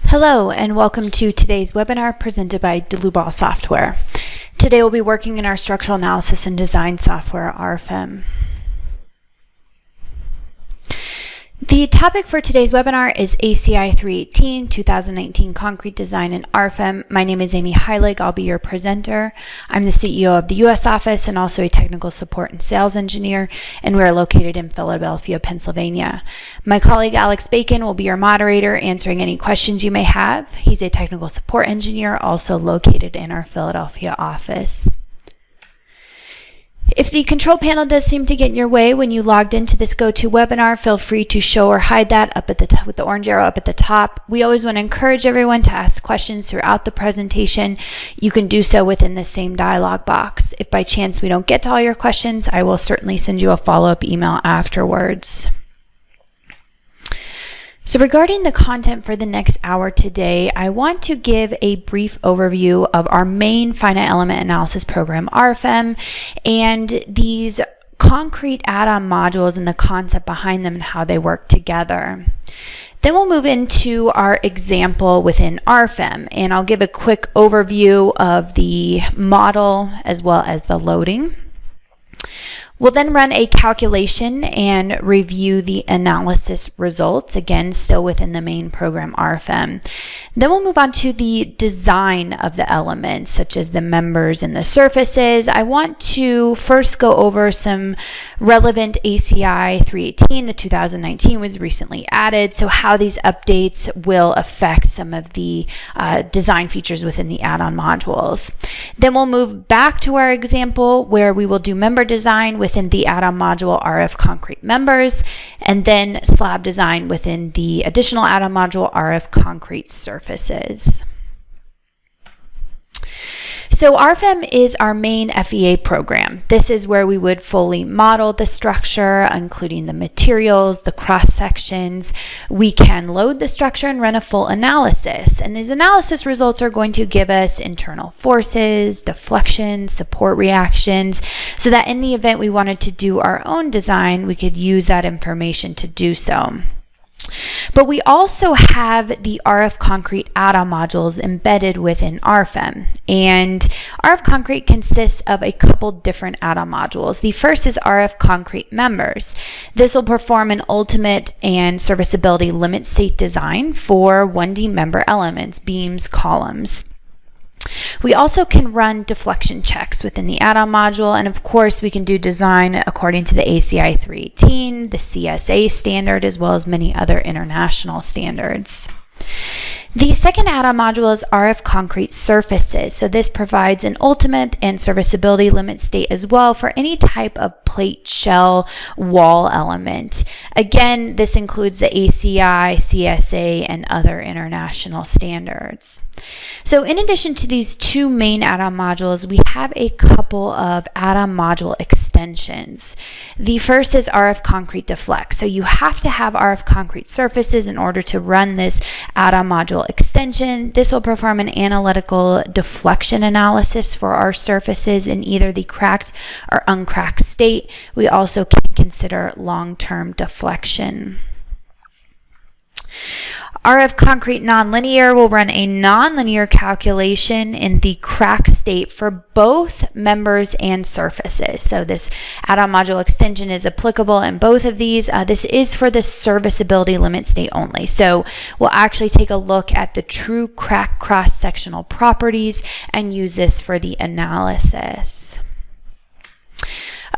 Hello and welcome to today's webinar presented by Dalle software. Today we'll be working in our structural analysis and design software, RFEM. The topic for today's webinar is ACI 318, 2019 Concrete Design in RFEM. My name is Amy Heilig. I'll be your presenter. I'm the CEO of the U.S. office and also a technical support and sales engineer, and we are located in Philadelphia, Pennsylvania. My colleague Alex Bacon will be your moderator, answering any questions you may have. He's a technical support engineer, also located in our Philadelphia office. If the control panel does seem to get in your way when you logged into this GoToWebinar, feel free to show or hide that up at the with the orange arrow up at the top. We always want to encourage everyone to ask questions throughout the presentation. You can do so within the same dialog box. If by chance we don't get to all your questions, I will certainly send you a follow-up email afterwards. So regarding the content for the next hour today, I want to give a brief overview of our main finite element analysis program, RFEM, and these concrete add-on modules and the concept behind them and how they work together. Then we'll move into our example within RFEM, and I'll give a quick overview of the model as well as the loading. We'll then run a calculation and review the analysis results, again, still within the main program RFEM. Then we'll move on to the design of the elements, such as the members and the surfaces. I want to first go over some relevant ACI 318, the 2019 was recently added, so how these updates will affect some of the design features within the add-on modules. Then we'll move back to our example where we will do member design within the add-on module RF concrete members, and then slab design within the additional add-on module RF concrete surfaces. So RFEM is our main FEA program. This is where we would fully model the structure, including the materials, the cross sections. We can load the structure and run a full analysis. And these analysis results are going to give us internal forces, deflections, support reactions, so that in the event we wanted to do our own design, we could use that information to do so. But we also have the RF concrete add-on modules embedded within RFEM, and RF concrete consists of a couple different add-on modules. The first is RF concrete members. This will perform an ultimate and serviceability limit state design for 1D member elements, beams, columns. We also can run deflection checks within the add-on module, and of course we can do design according to the ACI 318, the CSA standard, as well as many other international standards. The second add-on module is RF concrete surfaces. So this provides an ultimate and serviceability limit state as well for any type of plate, shell, wall element. Again, this includes the ACI, CSA, and other international standards. So in addition to these two main add-on modules, we have a couple of add-on module extensions. The first is RF concrete deflect. So you have to have RF concrete surfaces in order to run this add-on module extension. This will perform an analytical deflection analysis for our surfaces in either the cracked or uncracked state. We also can consider long-term deflection. RF concrete nonlinear will run a nonlinear calculation in the crack state for both members and surfaces. So this add-on module extension is applicable in both of these. This is for the serviceability limit state only. So we'll actually take a look at the true crack cross-sectional properties and use this for the analysis.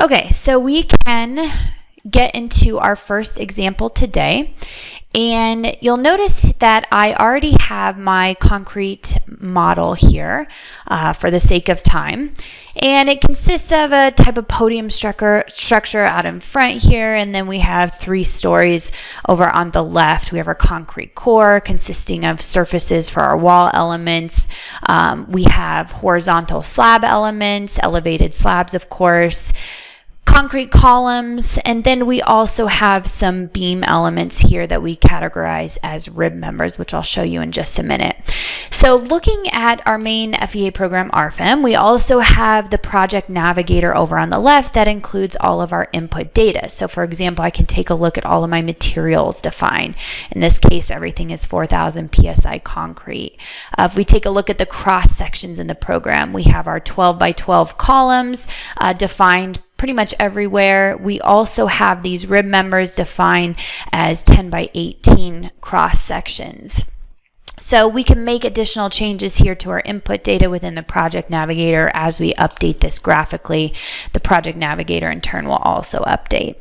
Okay, so we can get into our first example today. And you'll notice that I already have my concrete model here for the sake of time. And it consists of a type of podium structure out in front here, and then we have 3 stories over on the left. We have our concrete core consisting of surfaces for our wall elements. We have horizontal slab elements, elevated slabs, of course. concrete columns, and then we also have some beam elements here that we categorize as rib members, which I'll show you in just a minute. So looking at our main FEA program, RFEM, we also have the project navigator over on the left that includes all of our input data. So for example, I can take a look at all of my materials defined. In this case, everything is 4,000 PSI concrete. If we take a look at the cross sections in the program, we have our 12 by 12 columns defined pretty much everywhere. We also have these rib members defined as 10 by 18 cross sections. So we can make additional changes here to our input data within the Project Navigator as we update this graphically. The Project Navigator in turn will also update.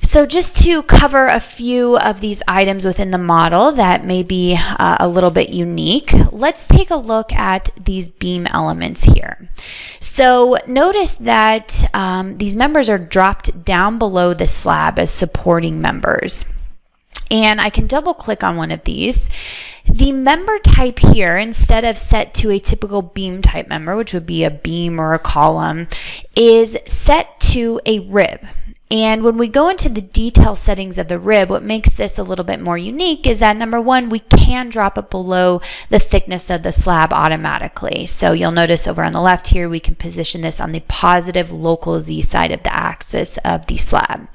So just to cover a few of these items within the model that may be a little bit unique, let's take a look at these beam elements here. So notice that these members are dropped down below the slab as supporting members. And I can double click on one of these. The member type here, instead of set to a typical beam type member, which would be a beam or a column, is set to a rib. And when we go into the detail settings of the rib, what makes this a little bit more unique is that, number one, we can drop it below the thickness of the slab automatically. So you'll notice over on the left here, we can position this on the positive local Z side of the axis of the slab.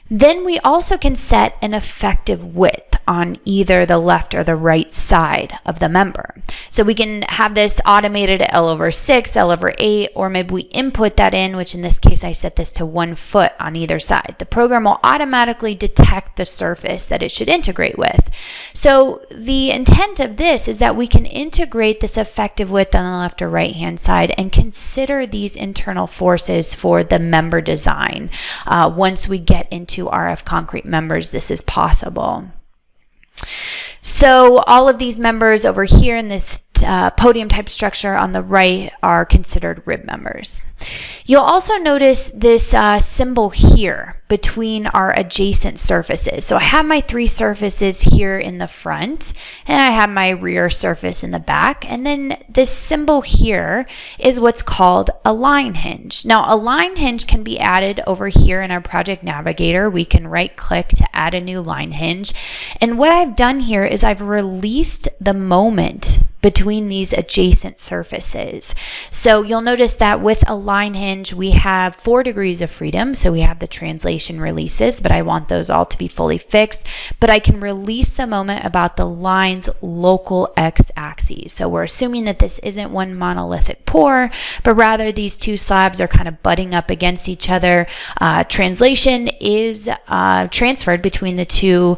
Then we also can set an effective width on either the left or the right side of the member. So we can have this automated at L/6, L/8, or maybe we input that in, which in this case I set this to 1 foot on either side. The program will automatically detect the surface that it should integrate with. So the intent of this is that we can integrate this effective width on the left or right hand side and consider these internal forces for the member design. Once we get into RF concrete members, this is possible. So all of these members over here in this podium type structure on the right are considered rib members. You'll also notice this symbol here between our adjacent surfaces. So I have my 3 surfaces here in the front, and I have my rear surface in the back, and then this symbol here is what's called a line hinge. Now a line hinge can be added over here in our Project Navigator. We can right click to add a new line hinge, and what I've done here is I've released the moment between these adjacent surfaces. So you'll notice that with a line hinge, we have 4 degrees of freedom. So we have the translation releases, but I want those all to be fully fixed. But I can release the moment about the line's local x-axes. So we're assuming that this isn't one monolithic pour, but rather these 2 slabs are kind of butting up against each other. Translation is transferred between the 2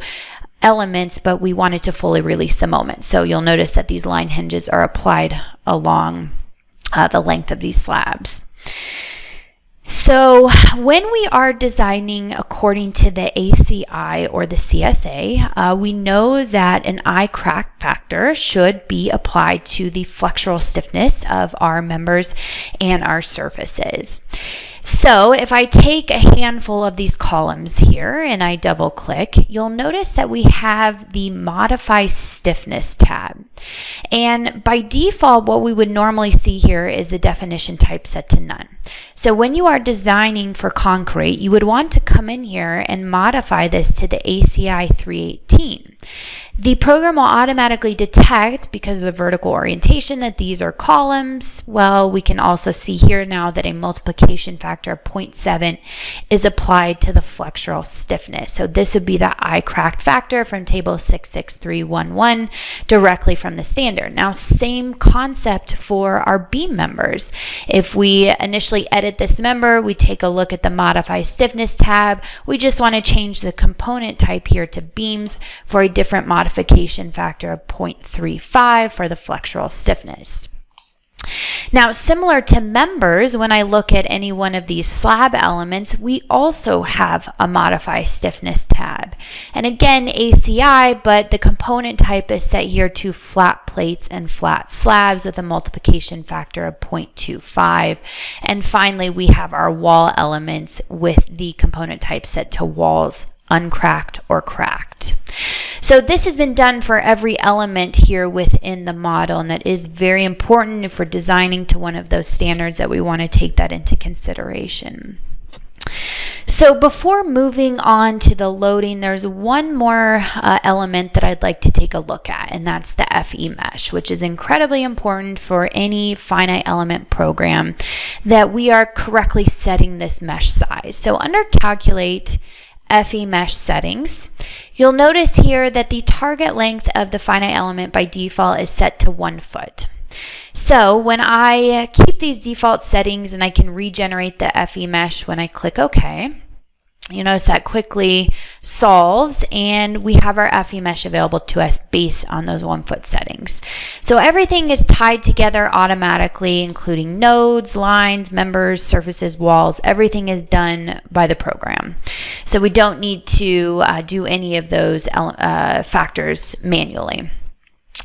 elements, but we wanted to fully release the moment. So you'll notice that these line hinges are applied along the length of these slabs. So when we are designing according to the ACI or the CSA, we know that an I crack factor should be applied to the flexural stiffness of our members and our surfaces. So if I take a handful of these columns here and I double click, you'll notice that we have the Modify Stiffness tab. And by default, what we would normally see here is the definition type set to none. So when you are designing for concrete, you would want to come in here and modify this to the ACI 318. The program will automatically detect, because of the vertical orientation, that these are columns. Well, we can also see here now that a multiplication factor of 0.7 is applied to the flexural stiffness. So this would be the I cracked factor from table 66311 directly from the standard. Now, same concept for our beam members. If we initially edit this member, we take a look at the Modify Stiffness tab. We just want to change the component type here to beams for a different modification factor of 0.35 for the flexural stiffness. Now, similar to members, when I look at any one of these slab elements, we also have a Modify Stiffness tab. And again, ACI, but the component type is set here to flat plates and flat slabs with a multiplication factor of 0.25. And finally, we have our wall elements with the component type set to walls, uncracked or cracked. So this has been done for every element here within the model, and that is very important if we're designing to one of those standards that we want to take that into consideration. So before moving on to the loading, there's one more element that I'd like to take a look at, and that's the FE mesh, which is incredibly important for any finite element program, that we are correctly setting this mesh size. So under Calculate, FE mesh settings, you'll notice here that the target length of the finite element by default is set to 1 foot. So when I keep these default settings and I can regenerate the FE mesh when I click OK, you notice that quickly solves and we have our FE mesh available to us based on those 1 foot settings. So everything is tied together automatically, including nodes, lines, members, surfaces, walls. Everything is done by the program. So we don't need to do any of those factors manually.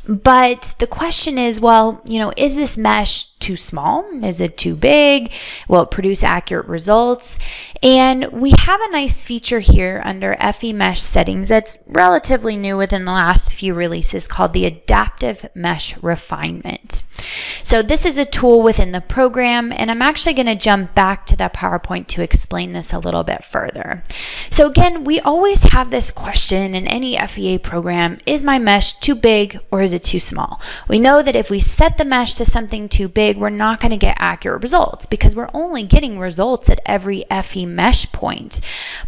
But the question is, well, is this mesh too small? Is it too big? Will it produce accurate results? And we have a nice feature here under FE mesh settings that's relatively new within the last few releases called the adaptive mesh refinement. So this is a tool within the program, and I'm actually going to jump back to that PowerPoint to explain this a little bit further. So again, we always have this question in any FEA program: is my mesh too big or is it too small? We know that if we set the mesh to something too big, we're not going to get accurate results because we're only getting results at every FE mesh point.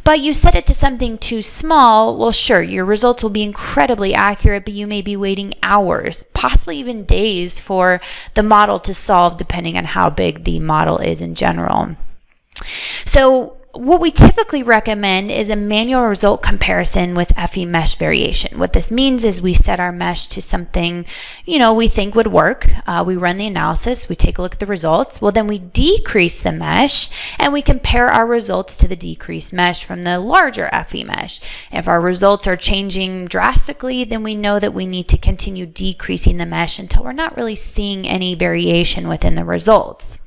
But you set it to something too small, well, sure, your results will be incredibly accurate, but you may be waiting hours, possibly even days, for the model to solve, depending on how big the model is in general. So what we typically recommend is a manual result comparison with FE mesh variation. What this means is we set our mesh to something, we think would work. We run the analysis, we take a look at the results. Well, then we decrease the mesh and we compare our results to the decreased mesh from the larger FE mesh. If our results are changing drastically, then we know that we need to continue decreasing the mesh until we're not really seeing any variation within the results.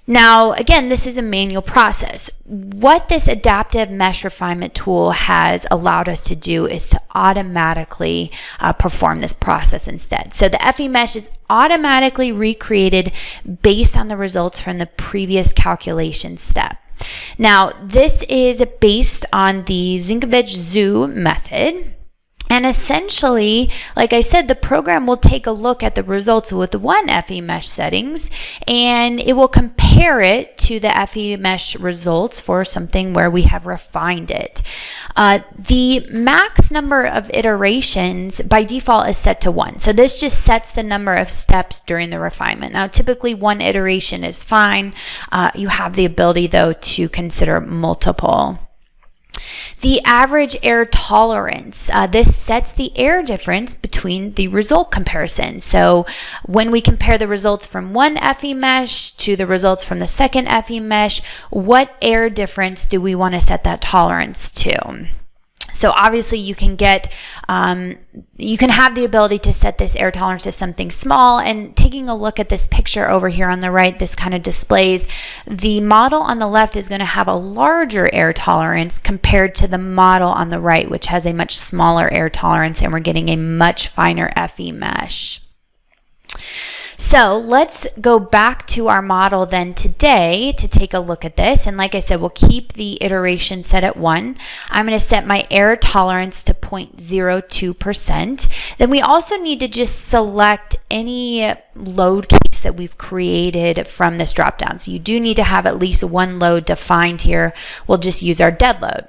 Now, again, this is a manual process. What this adaptive mesh refinement tool has allowed us to do is to automatically perform this process instead. So the FE mesh is automatically recreated based on the results from the previous calculation step. Now, this is based on the Zinkovich-Zhu method. And essentially, like I said, the program will take a look at the results with one FE mesh settings and it will compare it to the FE mesh results for something where we have refined it. The max number of iterations by default is set to 1. So this just sets the number of steps during the refinement. Now, typically 1 iteration is fine. You have the ability, though, to consider multiple. The average error tolerance, this sets the error difference between the result comparison. So when we compare the results from one FE mesh to the results from the second FE mesh, what error difference do we want to set that tolerance to? So obviously you can have the ability to set this error tolerance to something small, and taking a look at this picture over here on the right, this kind of displays the model on the left is going to have a larger error tolerance compared to the model on the right, which has a much smaller error tolerance, and we're getting a much finer FE mesh. So let's go back to our model then today to take a look at this. And like I said, we'll keep the iteration set at 1. I'm going to set my error tolerance to 0.02%. Then we also need to just select any load case that we've created from this dropdown. So you do need to have at least one load defined here. We'll just use our dead load.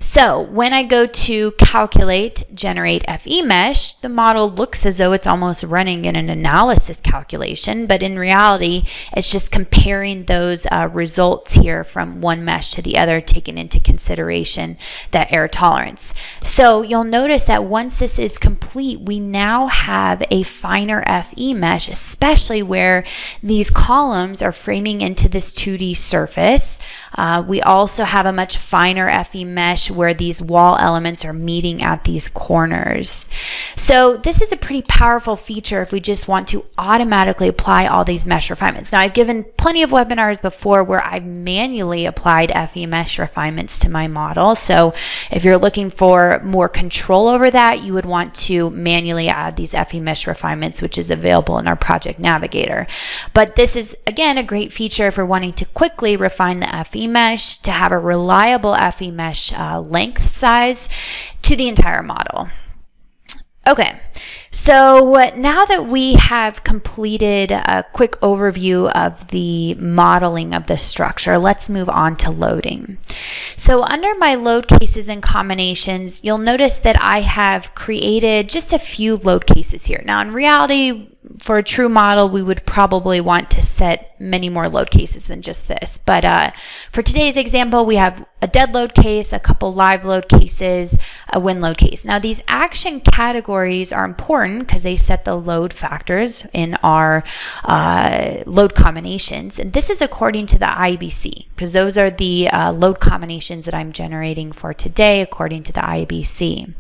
So when I go to calculate, generate FE mesh, the model looks as though it's almost running in an analysis calculation, but in reality, it's just comparing those results here from one mesh to the other, taking into consideration that error tolerance. So you'll notice that once this is complete, we now have a finer FE mesh, especially where these columns are framing into this 2D surface. We also have a much finer FE mesh mesh where these wall elements are meeting at these corners. So this is a pretty powerful feature if we just want to automatically apply all these mesh refinements. Now, I've given plenty of webinars before where I've manually applied FE mesh refinements to my model. So if you're looking for more control over that, you would want to manually add these FE mesh refinements, which is available in our Project Navigator. But this is, again, a great feature if we're wanting to quickly refine the FE mesh to have a reliable FE mesh length size to the entire model. Okay, so now that we have completed a quick overview of the modeling of the structure, let's move on to loading. So under my load cases and combinations, you'll notice that I have created just a few load cases here. Now, in reality, for a true model, we would probably want to set many more load cases than just this. But for today's example, we have a dead load case, a couple live load cases, a win load case. Now, these action categories are important because they set the load factors in our load combinations. And this is according to the IBC, because those are the load combinations that I'm generating for today according to the IBC.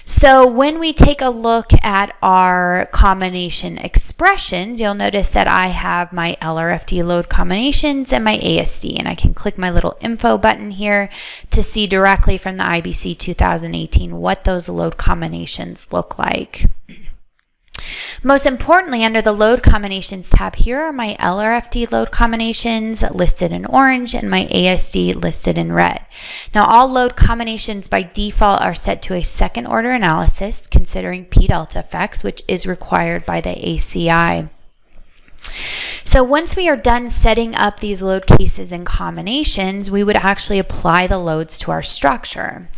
So when we take a look at our combination expressions, you'll notice that I have my LRFD load combinations and my ASD, and I can click my little info button here to see directly from the IBC 2018 what those load combinations look like. Most importantly, under the Load Combinations tab, here are my LRFD load combinations listed in orange and my ASD listed in red. Now, all load combinations by default are set to a second order analysis, considering p-delta effects, which is required by the ACI. So once we are done setting up these load cases and combinations, we would actually apply the loads to our structure.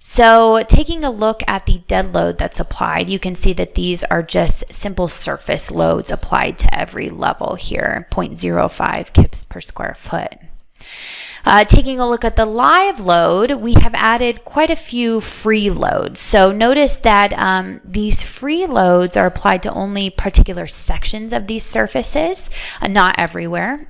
So taking a look at the dead load that's applied, you can see that these are just simple surface loads applied to every level here, 0.05 kips per square foot. Taking a look at the live load, we have added quite a few free loads. So notice that these free loads are applied to only particular sections of these surfaces, not everywhere.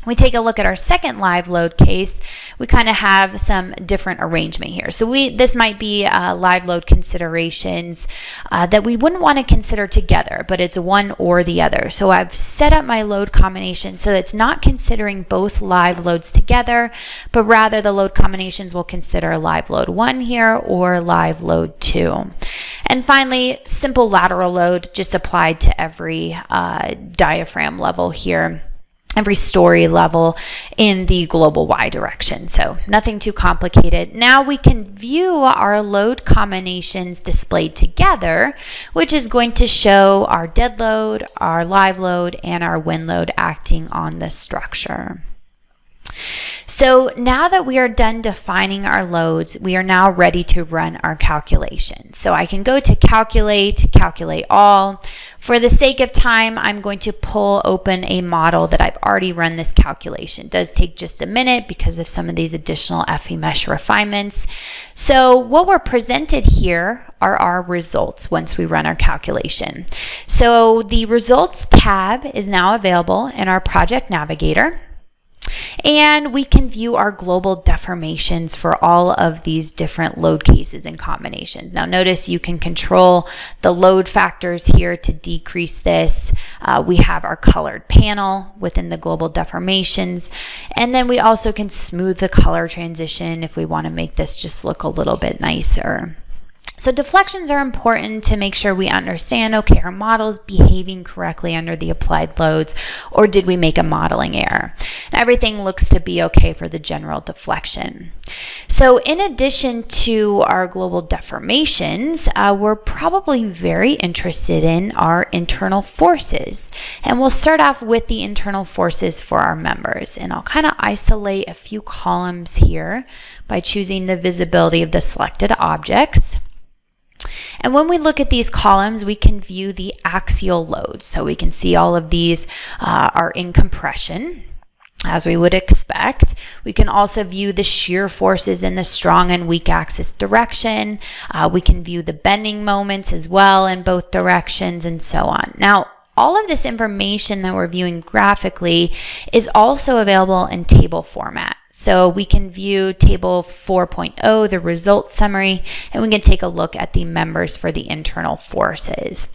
We take a look at our second live load case, we kind of have some different arrangement here. So this might be live load considerations that we wouldn't want to consider together, but it's one or the other. So I've set up my load combination so that it's not considering both live loads together, but rather the load combinations will consider live load 1 here or live load 2. And finally, simple lateral load just applied to every diaphragm level here, every story level in the global Y direction. So nothing too complicated. Now we can view our load combinations displayed together, which is going to show our dead load, our live load, and our win load acting on the structure. So now that we are done defining our loads, we are now ready to run our calculation. So I can go to calculate all. For the sake of time, I'm going to pull open a model that I've already run this calculation. It does take just a minute because of some of these additional FE mesh refinements. So what we're presented here are our results once we run our calculation. So the results tab is now available in our Project Navigator. And we can view our global deformations for all of these different load cases and combinations. Now notice you can control the load factors here to decrease this. We have our colored panel within the global deformations. And then we also can smooth the color transition if we want to make this just look a little bit nicer. So deflections are important to make sure we understand, okay, our model's behaving correctly under the applied loads, or did we make a modeling error? And everything looks to be okay for the general deflection. So in addition to our global deformations, we're probably very interested in our internal forces. And we'll start off with the internal forces for our members. And I'll kind of isolate a few columns here by choosing the visibility of the selected objects. And when we look at these columns, we can view the axial loads. So we can see all of these are in compression, as we would expect. We can also view the shear forces in the strong and weak axis direction. We can view the bending moments as well in both directions and so on. Now, all of this information that we're viewing graphically is also available in table format. So we can view table 4.0, the results summary, and we can take a look at the members for the internal forces.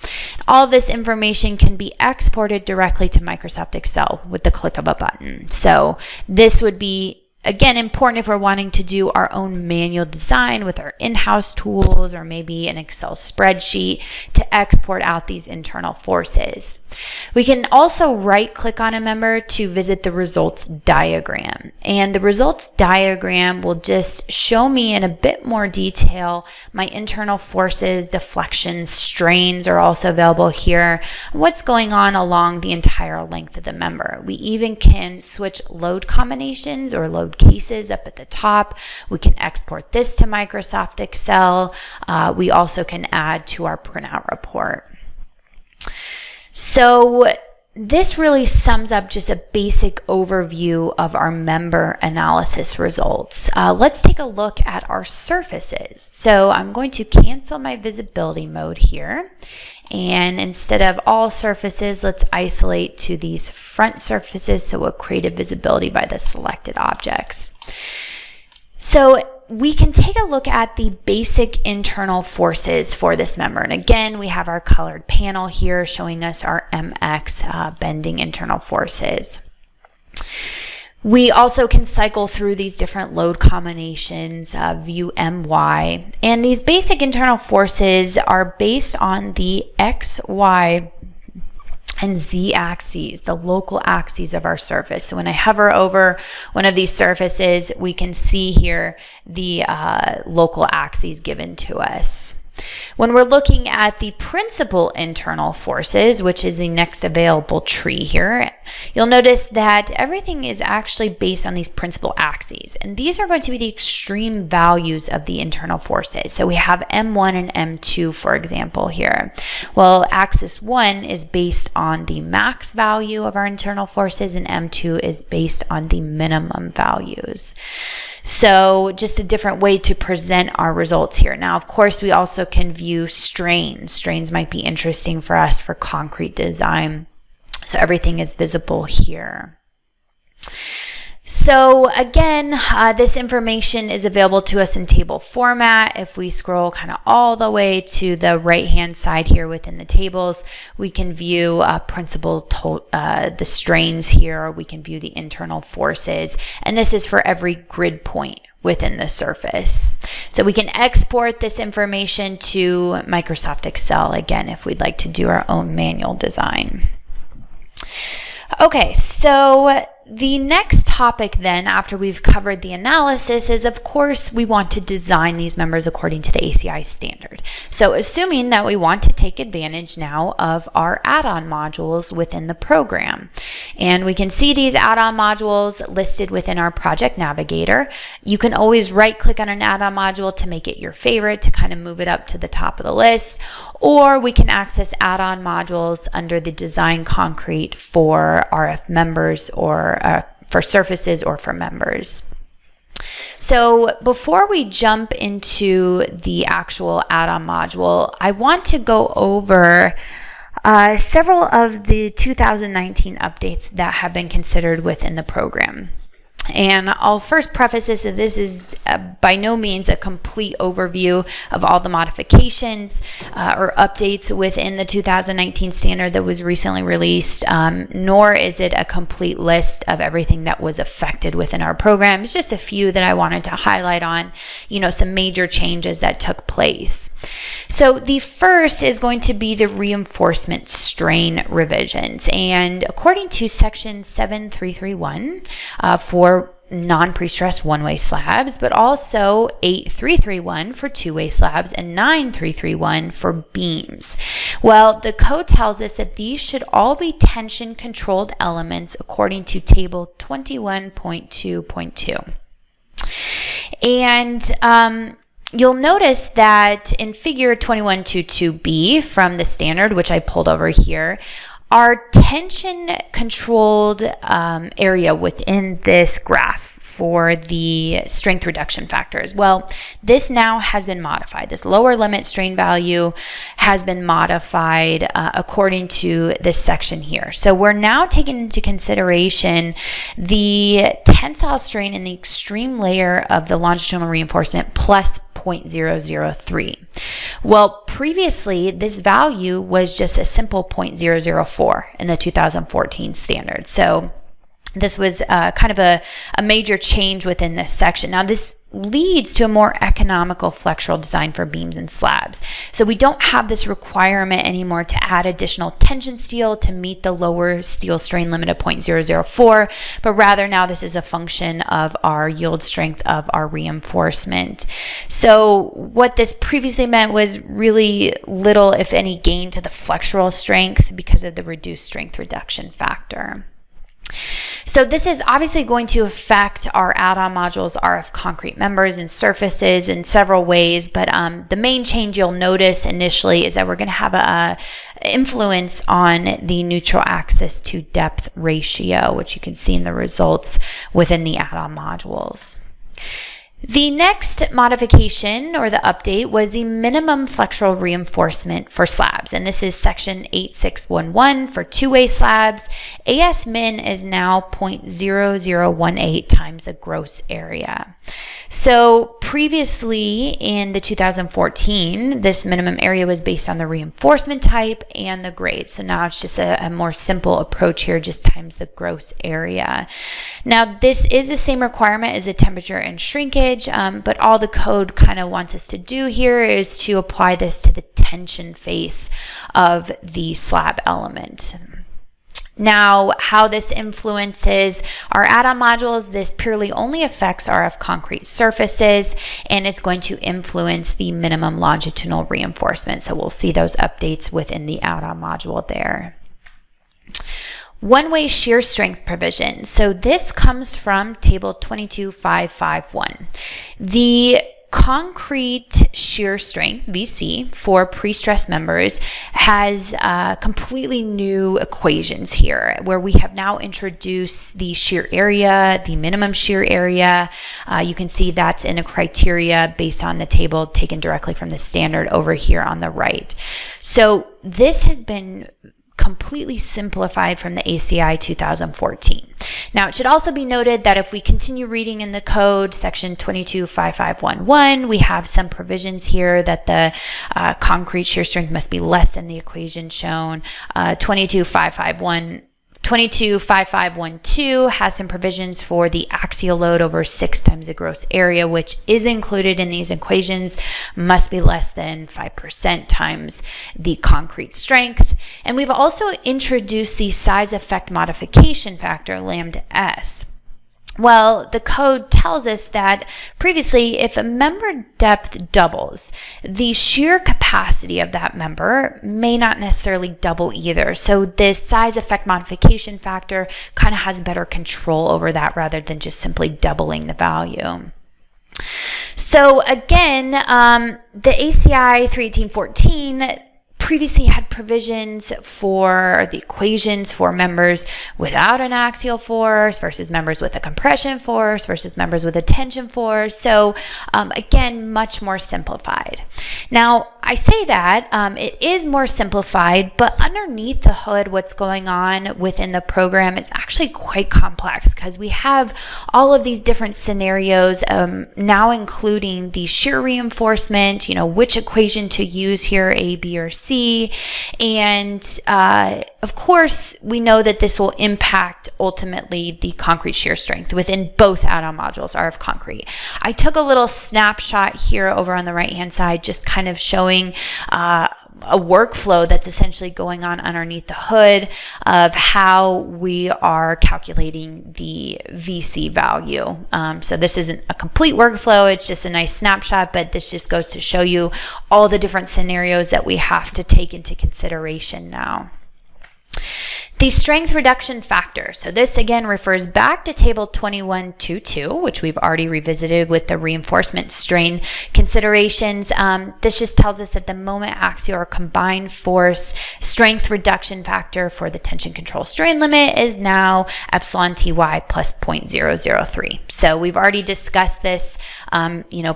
All of this information can be exported directly to Microsoft Excel with the click of a button. So this would be, again, important if we're wanting to do our own manual design with our in-house tools or maybe an Excel spreadsheet to export out these internal forces. We can also right-click on a member to visit the results diagram. And the results diagram will just show me in a bit more detail my internal forces, deflections, strains are also available here, what's going on along the entire length of the member. We even can switch load combinations or load cases up at the top. We can export this to Microsoft Excel. We also can add to our printout report. So this really sums up just a basic overview of our member analysis results. Let's take a look at our surfaces. So I'm going to cancel my visibility mode here. And instead of all surfaces, let's isolate to these front surfaces so we'll create a visibility by the selected objects. So we can take a look at the basic internal forces for this member. And again, we have our colored panel here showing us our MX bending internal forces. We also can cycle through these different load combinations, view MY, and these basic internal forces are based on the X, Y, and Z axes, the local axes of our surface. So when I hover over one of these surfaces, we can see here the local axes given to us. When we're looking at the principal internal forces, which is the next available tree here, you'll notice that everything is actually based on these principal axes. And these are going to be the extreme values of the internal forces. So we have M1 and M2, for example, here. Well, axis 1 is based on the max value of our internal forces, and M2 is based on the minimum values. So just a different way to present our results here. Now, of course, we also can view strains. Strains might be interesting for us for concrete design. So everything is visible here. So again, this information is available to us in table format. If we scroll kind of all the way to the right-hand side here within the tables, we can view the strains here. We can view the internal forces, and this is for every grid point within the surface. So we can export this information to Microsoft Excel, again, if we'd like to do our own manual design. Okay, so the next topic then, after we've covered the analysis, is of course we want to design these members according to the ACI standard. So assuming that we want to take advantage now of our add-on modules within the program. And we can see these add-on modules listed within our project navigator. You can always right-click on an add-on module to make it your favorite, to kind of move it up to the top of the list. Or we can access add-on modules under the design concrete for RF members or for surfaces or for members. So before we jump into the actual add-on module, I want to go over several of the 2019 updates that have been considered within the program. And I'll first preface this that this is by no means a complete overview of all the modifications or updates within the 2019 standard that was recently released, nor is it a complete list of everything that was affected within our program. It's just a few that I wanted to highlight on, some major changes that took place. So the first is going to be the reinforcement strain revisions. And according to section 7331 for non-pre-stressed one-way slabs, but also 8331 for two-way slabs and 9331 for beams. Well, the code tells us that these should all be tension-controlled elements according to table 21.2.2. And you'll notice that in figure 2122B from the standard, which I pulled over here, our tension controlled area within this graph for the strength reduction factors. Well, this now has been modified. This lower limit strain value has been modified according to this section here. So we're now taking into consideration the tensile strain in the extreme layer of the longitudinal reinforcement plus 0.003. Well, previously this value was just a simple 0.004 in the 2014 standard. So this was kind of a major change within this section. Now this leads to a more economical flexural design for beams and slabs. So we don't have this requirement anymore to add additional tension steel to meet the lower steel strain limit of 0.004, but rather now this is a function of our yield strength of our reinforcement. So what this previously meant was really little, if any, gain to the flexural strength because of the reduced strength reduction factor. So this is obviously going to affect our add-on modules, RF concrete members and surfaces in several ways, but the main change you'll notice initially is that we're going to have a influence on the neutral axis to depth ratio, which you can see in the results within the add-on modules. The next modification or the update was the minimum flexural reinforcement for slabs, and this is section 8611 for two-way slabs. AS min is now 0.0018 times the gross area. So previously in the 2014, this minimum area was based on the reinforcement type and the grade. So now it's just a more simple approach here, just times the gross area. Now this is the same requirement as the temperature and shrinkage, but all the code kind of wants us to do here is to apply this to the tension face of the slab element. Now, how this influences our add-on modules, this purely only affects RF concrete surfaces, and it's going to influence the minimum longitudinal reinforcement. So we'll see those updates within the add-on module there. One-way shear strength provision. So this comes from table 22551. The concrete shear strength, VC, for pre-stressed members has completely new equations here, where we have now introduced the shear area, the minimum shear area. You can see that's in a criteria based on the table taken directly from the standard over here on the right. So this has been completely simplified from the ACI 2014. Now, it should also be noted that if we continue reading in the code, section 225511, we have some provisions here that the concrete shear strength must be less than the equation shown. 225512 has some provisions for the axial load over 6 times the gross area, which is included in these equations, must be less than 5% times the concrete strength. And we've also introduced the size effect modification factor, lambda s. Well, the code tells us that previously, if a member depth doubles, the shear capacity of that member may not necessarily double either. So this size effect modification factor kind of has better control over that rather than just simply doubling the value. So again, the ACI 31814 previously had provisions for the equations for members without an axial force versus members with a compression force versus members with a tension force. So again, much more simplified. Now, I say that it is more simplified, but underneath the hood, what's going on within the program, it's actually quite complex because we have all of these different scenarios, now including the shear reinforcement, which equation to use here, A, B, or C. And of course, we know that this will impact ultimately the concrete shear strength within both add-on modules, RF concrete. I took a little snapshot here over on the right-hand side, just kind of showing a workflow that's essentially going on underneath the hood of how we are calculating the VC value. So this isn't a complete workflow, it's just a nice snapshot, but this just goes to show you all the different scenarios that we have to take into consideration now. The strength reduction factor. So this again refers back to table 21.2.2, which we've already revisited with the reinforcement strain considerations. This just tells us that the moment axial or combined force strength reduction factor for the tension control strain limit is now epsilon ty plus 0.003. So we've already discussed this.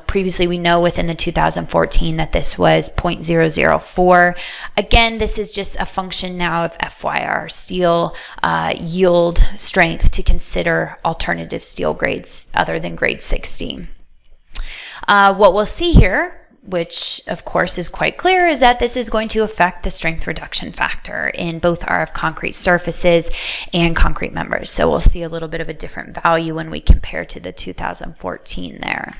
Previously we know within the 2014 that this was 0.004. Again, this is just a function now of FYR steel yield strength to consider alternative steel grades other than grade 60. What we'll see here, which of course is quite clear, is that this is going to affect the strength reduction factor in both RF concrete surfaces and concrete members. So we'll see a little bit of a different value when we compare to the 2014 there.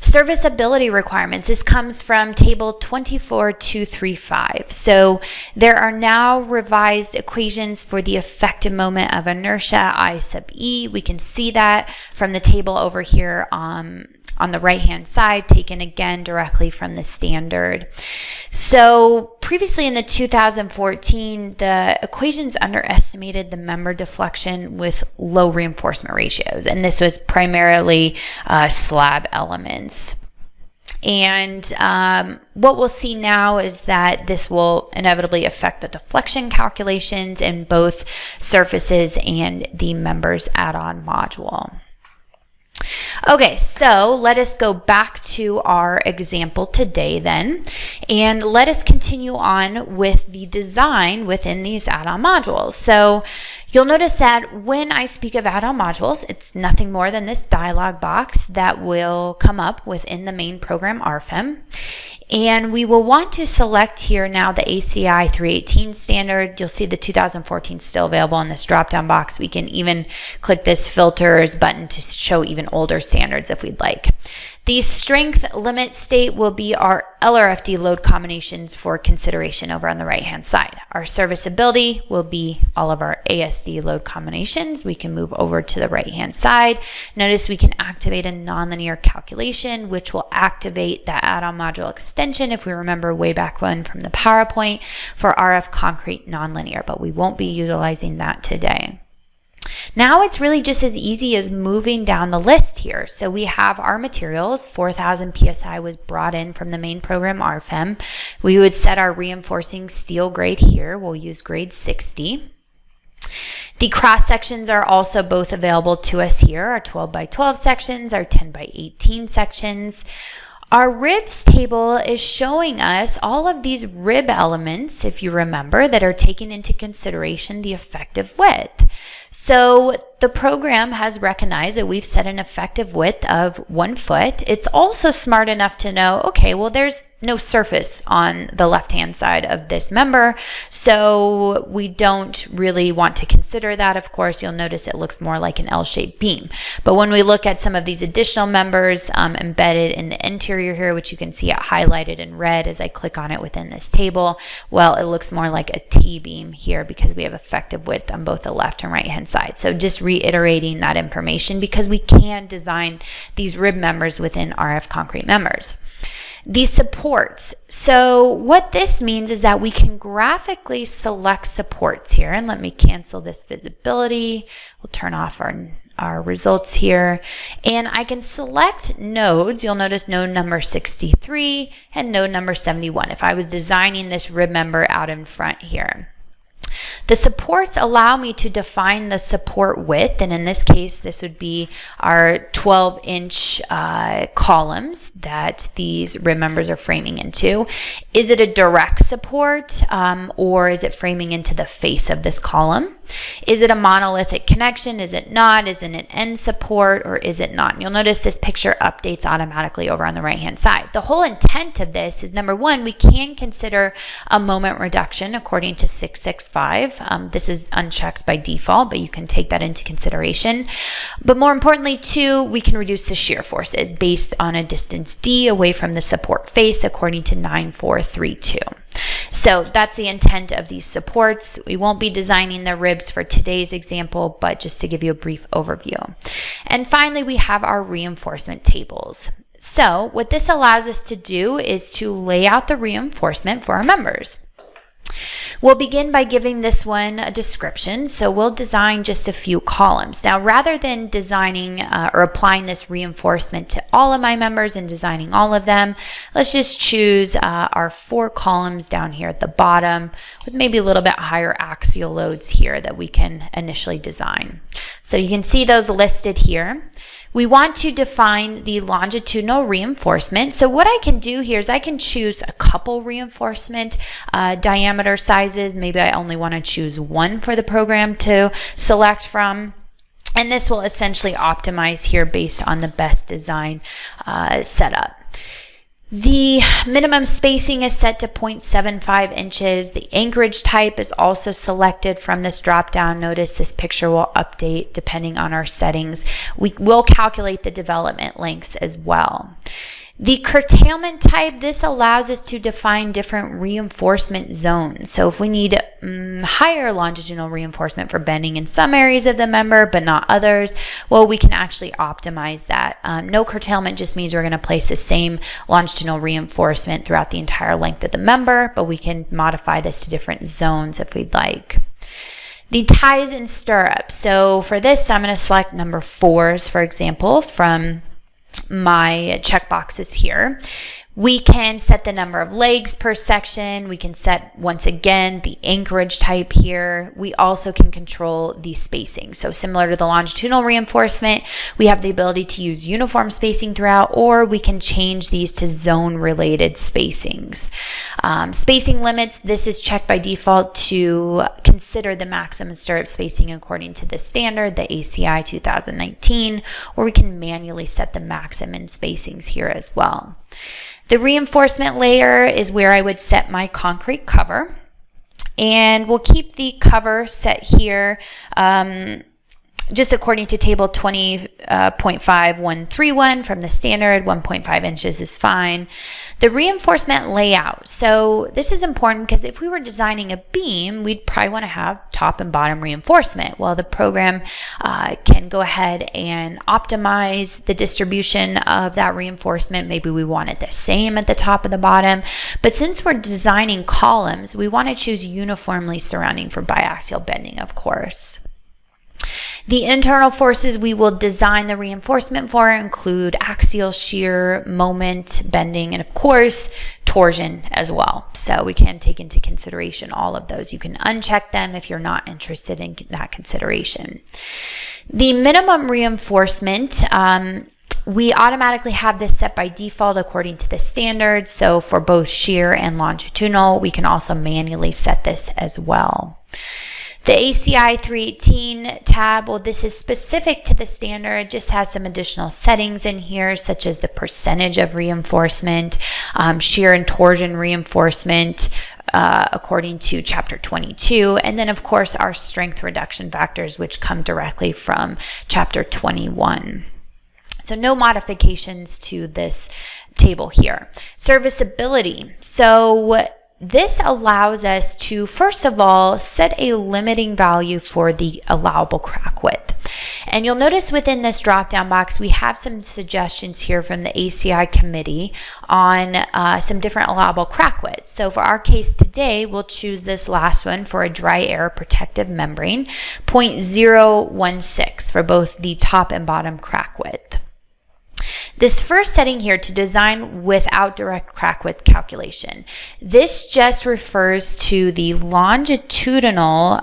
Serviceability requirements. This comes from table 24.235. So there are now revised equations for the effective moment of inertia, I sub E. We can see that from the table over here on the right-hand side, taken again directly from the standard. So previously in the 2014, the equations underestimated the member deflection with low reinforcement ratios, and this was primarily slab elements. And what we'll see now is that this will inevitably affect the deflection calculations in both surfaces and the members add-on module. Okay, so let us go back to our example today then, and let us continue on with the design within these add-on modules. So you'll notice that when I speak of add-on modules, it's nothing more than this dialog box that will come up within the main program RFEM. And we will want to select here now the ACI 318 standard. You'll see the 2014 still available in this drop-down box. We can even click this filters button to show even older standards if we'd like. The strength limit state will be our LRFD load combinations for consideration over on the right-hand side. Our serviceability will be all of our ASD load combinations. We can move over to the right-hand side. Notice we can activate a nonlinear calculation, which will activate that add-on module extension, if we remember way back when from the PowerPoint, for RF concrete nonlinear, but we won't be utilizing that today. Now it's really just as easy as moving down the list here. So we have our materials. 4,000 PSI was brought in from the main program RFEM. We would set our reinforcing steel grade here. We'll use grade 60. The cross sections are also both available to us here. Our 12 by 12 sections, our 10 by 18 sections. Our ribs table is showing us all of these rib elements, if you remember, that are taking into consideration the effective width. So the program has recognized that we've set an effective width of 1 foot. It's also smart enough to know, okay, well, there's no surface on the left-hand side of this member, so we don't really want to consider that. Of course, you'll notice it looks more like an L-shaped beam. But when we look at some of these additional members embedded in the interior here, which you can see it highlighted in red as I click on it within this table, well, it looks more like a T-beam here because we have effective width on both the left and right-hand side. So just reiterating that information because we can design these rib members within RF concrete members. These supports. So what this means is that we can graphically select supports here. And let me cancel this visibility. We'll turn off our results here. And I can select nodes. You'll notice node number 63 and node number 71 if I was designing this rib member out in front here. The supports allow me to define the support width, and in this case, this would be our 12-inch columns that these rib members are framing into. Is it a direct support, or is it framing into the face of this column? Is it a monolithic connection? Is it not? Is it an end support, or is it not? And you'll notice this picture updates automatically over on the right-hand side. The whole intent of this is, number one, we can consider a moment reduction according to 665. This is unchecked by default, but you can take that into consideration. But more importantly, two, we can reduce the shear forces based on a distance D away from the support face according to 9432. So that's the intent of these supports. We won't be designing the ribs for today's example, but just to give you a brief overview. And finally, we have our reinforcement tables. So what this allows us to do is to lay out the reinforcement for our members. We'll begin by giving this one a description, so we'll design just a few columns. Now, rather than designing or applying this reinforcement to all of my members and designing all of them, let's just choose our 4 columns down here at the bottom with maybe a little bit higher axial loads here that we can initially design. So you can see those listed here. We want to define the longitudinal reinforcement. So what I can do here is I can choose a couple reinforcement diameter sizes. Maybe I only want to choose one for the program to select from. And this will essentially optimize here based on the best design setup. The minimum spacing is set to 0.75 inches. The anchorage type is also selected from this drop-down. Notice this picture will update depending on our settings. We will calculate the development lengths as well. The curtailment type, this allows us to define different reinforcement zones. So if we need higher longitudinal reinforcement for bending in some areas of the member but not others, well, we can actually optimize that. No curtailment just means we're going to place the same longitudinal reinforcement throughout the entire length of the member, but we can modify this to different zones if we'd like. The ties and stirrups. So for this, I'm going to select number 4s, for example, from my checkboxes here. We can set the number of legs per section. We can set, once again, the anchorage type here. We also can control the spacing. So similar to the longitudinal reinforcement, we have the ability to use uniform spacing throughout, or we can change these to zone-related spacings. Spacing limits, this is checked by default to consider the maximum stirrup spacing according to the standard, the ACI 2019, or we can manually set the maximum spacings here as well. The reinforcement layer is where I would set my concrete cover, and we'll keep the cover set here just according to table 20.5131 from the standard. 1.5 inches is fine. The reinforcement layout. So this is important because if we were designing a beam, we'd probably want to have top and bottom reinforcement. Well, the program can go ahead and optimize the distribution of that reinforcement. Maybe we want it the same at the top and the bottom. But since we're designing columns, we want to choose uniformly surrounding for biaxial bending, of course. The internal forces we will design the reinforcement for include axial shear, moment, bending, and of course, torsion as well. So we can take into consideration all of those. You can uncheck them if you're not interested in that consideration. The minimum reinforcement, we automatically have this set by default according to the standard. So for both shear and longitudinal, we can also manually set this as well. The ACI 318 tab, well, this is specific to the standard. It just has some additional settings in here, such as the percentage of reinforcement, shear and torsion reinforcement, according to chapter 22, and then of course our strength reduction factors, which come directly from chapter 21. So no modifications to this table here. Serviceability. So this allows us to, first of all, set a limiting value for the allowable crack width. And you'll notice within this drop-down box, we have some suggestions here from the ACI committee on some different allowable crack widths. So for our case today, we'll choose this last one for a dry air protective membrane, 0.016 for both the top and bottom crack width. This first setting here, to design without direct crack width calculation, this just refers to the longitudinal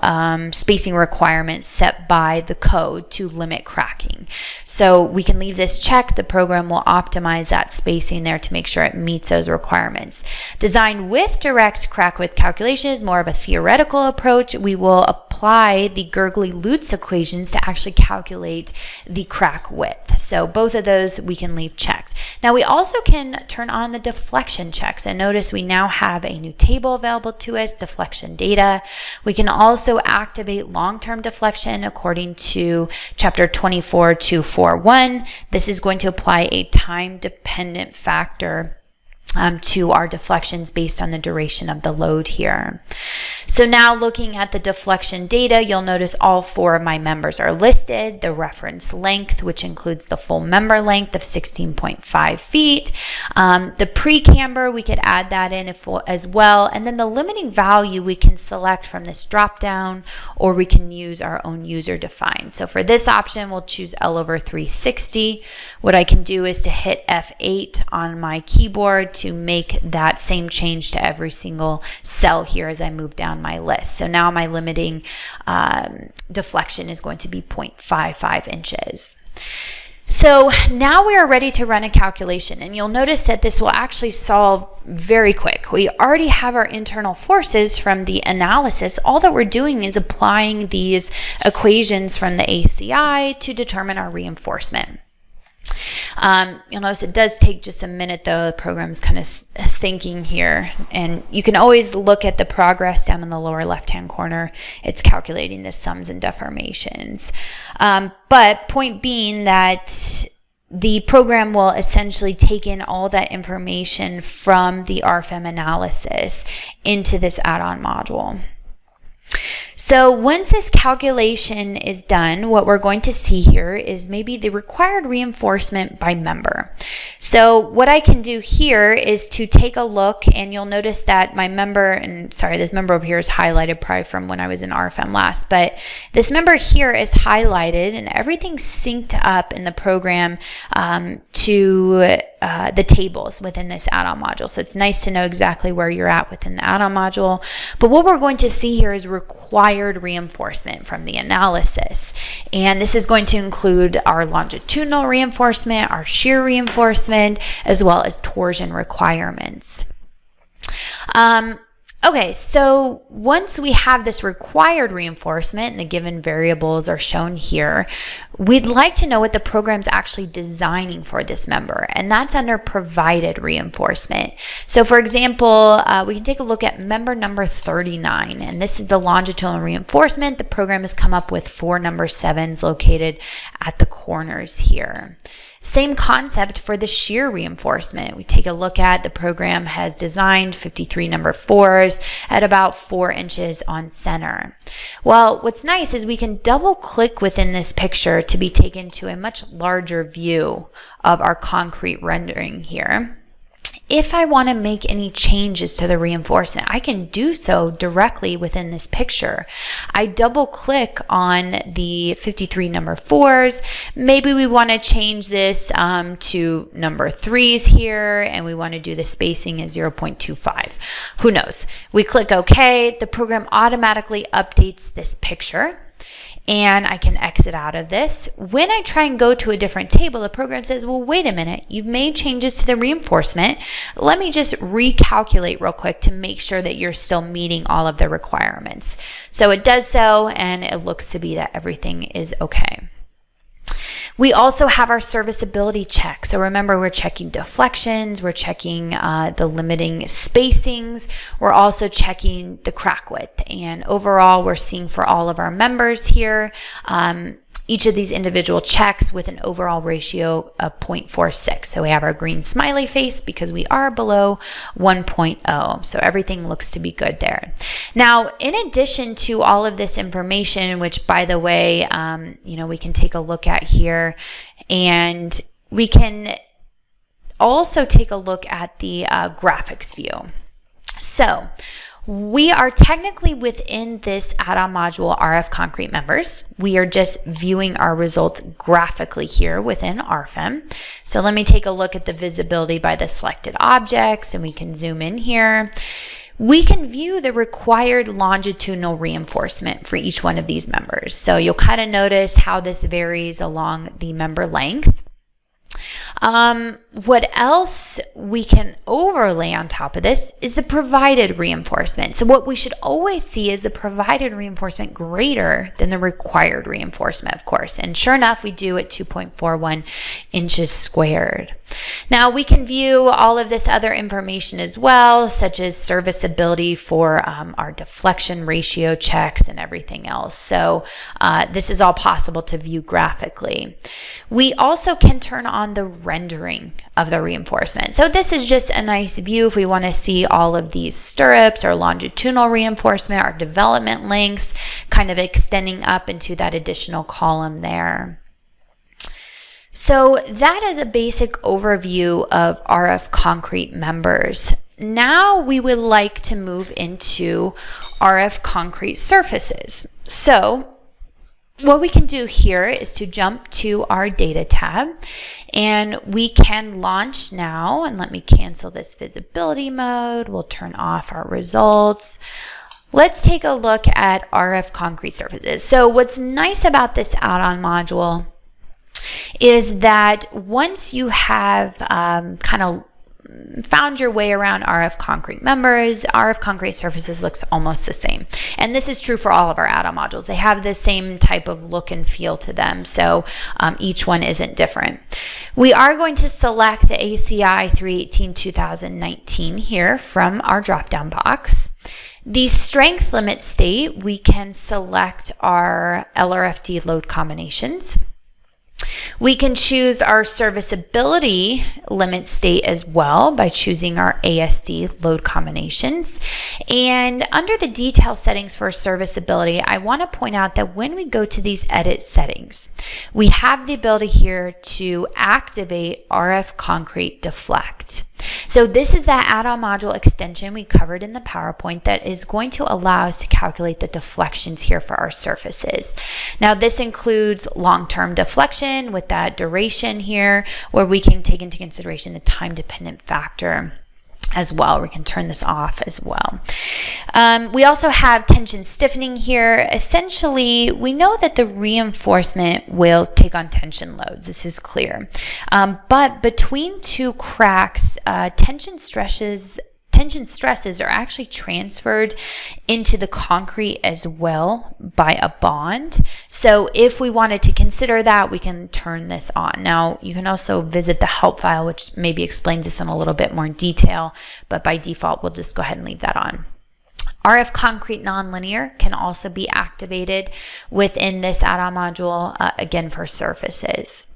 spacing requirements set by the code to limit cracking. So we can leave this checked. The program will optimize that spacing there to make sure it meets those requirements. Design with direct crack width calculation is more of a theoretical approach. We will apply the Gurgley-Lutz equations to actually calculate the crack width. So both of those we can leave checked. Now we also can turn on the deflection checks, and notice we now have a new table available to us, deflection data. We can also activate long-term deflection according to chapter 24.241. This is going to apply a time-dependent factor to our deflections based on the duration of the load here. So now looking at the deflection data, you'll notice all 4 of my members are listed. The reference length, which includes the full member length of 16.5 feet. The pre-camber, we could add that in as well. And then the limiting value we can select from this drop down, or we can use our own user defined. So for this option, we'll choose L over 360. What I can do is to hit F8 on my keyboard to make that same change to every single cell here as I move down my list. So now my limiting deflection is going to be 0.55 inches. So now we are ready to run a calculation, and you'll notice that this will actually solve very quick. We already have our internal forces from the analysis. All that we're doing is applying these equations from the ACI to determine our reinforcement. You'll notice it does take just a minute though. The program's kind of thinking here, and you can always look at the progress down in the lower left hand corner. It's calculating the sums and deformations. But point being that the program will essentially take in all that information from the RFEM analysis into this add-on module. So once this calculation is done, what we're going to see here is maybe the required reinforcement by member. So what I can do here is to take a look, and you'll notice that my member, and sorry, this member over here is highlighted probably from when I was in RFEM last, but this member here is highlighted and everything's synced up in the program to the tables within this add-on module. So it's nice to know exactly where you're at within the add-on module. But what we're going to see here is required reinforcement from the analysis. And this is going to include our longitudinal reinforcement, our shear reinforcement, as well as torsion requirements. Okay, so once we have this required reinforcement and the given variables are shown here, we'd like to know what the program's actually designing for this member, and that's under provided reinforcement. So for example, we can take a look at member number 39, and this is the longitudinal reinforcement. The program has come up with 4 number 7s located at the corners here. Same concept for the shear reinforcement. We take a look at the program has designed 53 number 4s at about 4 inches on center. Well, what's nice is we can double click within this picture to be taken to a much larger view of our concrete rendering here. If I want to make any changes to the reinforcement, I can do so directly within this picture. I double click on the 53 number 4s. Maybe we want to change this to number 3s here, and we want to do the spacing as 0.25. Who knows? We click OK. The program automatically updates this picture, and I can exit out of this. When I try and go to a different table, the program says, well, wait a minute, you've made changes to the reinforcement. Let me just recalculate real quick to make sure that you're still meeting all of the requirements. So it does so, and it looks to be that everything is okay. We also have our serviceability check. So remember, we're checking deflections, we're checking the limiting spacings, we're also checking the crack width. And overall, we're seeing for all of our members here, each of these individual checks with an overall ratio of 0.46. So we have our green smiley face because we are below 1.0. So everything looks to be good there. Now, in addition to all of this information, which by the way, we can take a look at here, and we can also take a look at the graphics view. So we are technically within this add-on module RF concrete members. We are just viewing our results graphically here within RFEM. So let me take a look at the visibility by the selected objects, and we can zoom in here. We can view the required longitudinal reinforcement for each one of these members. So you'll kind of notice how this varies along the member length. What else we can overlay on top of this is the provided reinforcement. So what we should always see is the provided reinforcement greater than the required reinforcement, of course. And sure enough, we do at 2.41 inches squared. Now we can view all of this other information as well, such as serviceability for our deflection ratio checks and everything else. So this is all possible to view graphically. We also can turn on the rendering of the reinforcement. So this is just a nice view if we want to see all of these stirrups or longitudinal reinforcement or development links kind of extending up into that additional column there. So that is a basic overview of RF concrete members. Now we would like to move into RF concrete surfaces. So what we can do here is to jump to our data tab, and we can launch now. And let me cancel this visibility mode. We'll turn off our results. Let's take a look at RF concrete surfaces. So what's nice about this add-on module is that once you have kind of found your way around RF concrete members, RF concrete surfaces looks almost the same. And this is true for all of our add-on modules. They have the same type of look and feel to them, so each one isn't different. We are going to select the ACI 318-2019 here from our drop-down box. The strength limit state, we can select our LRFD load combinations. We can choose our serviceability limit state as well by choosing our ASD load combinations. And under the detail settings for serviceability, I want to point out that when we go to these edit settings, we have the ability here to activate RF concrete deflect. So this is that add-on module extension we covered in the PowerPoint that is going to allow us to calculate the deflections here for our surfaces. Now this includes long-term deflection with that duration here, where we can take into consideration the time-dependent factor as well. We can turn this off as well. We also have tension stiffening here. Essentially, we know that the reinforcement will take on tension loads. This is clear. But between two cracks, tension stresses are actually transferred into the concrete as well by a bond. So if we wanted to consider that, we can turn this on. Now, you can also visit the help file, which maybe explains this in a little bit more detail, but by default, we'll just go ahead and leave that on. RF concrete nonlinear can also be activated within this add-on module, again for surfaces.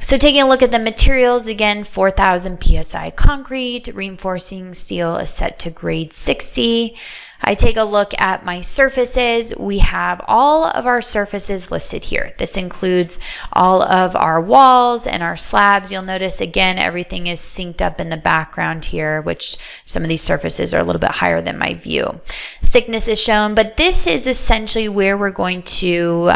So taking a look at the materials, again, 4,000 PSI concrete, reinforcing steel is set to grade 60. I take a look at my surfaces. We have all of our surfaces listed here. This includes all of our walls and our slabs. You'll notice, again, everything is synced up in the background here, which some of these surfaces are a little bit higher than my view. Thickness is shown, but this is essentially where we're going to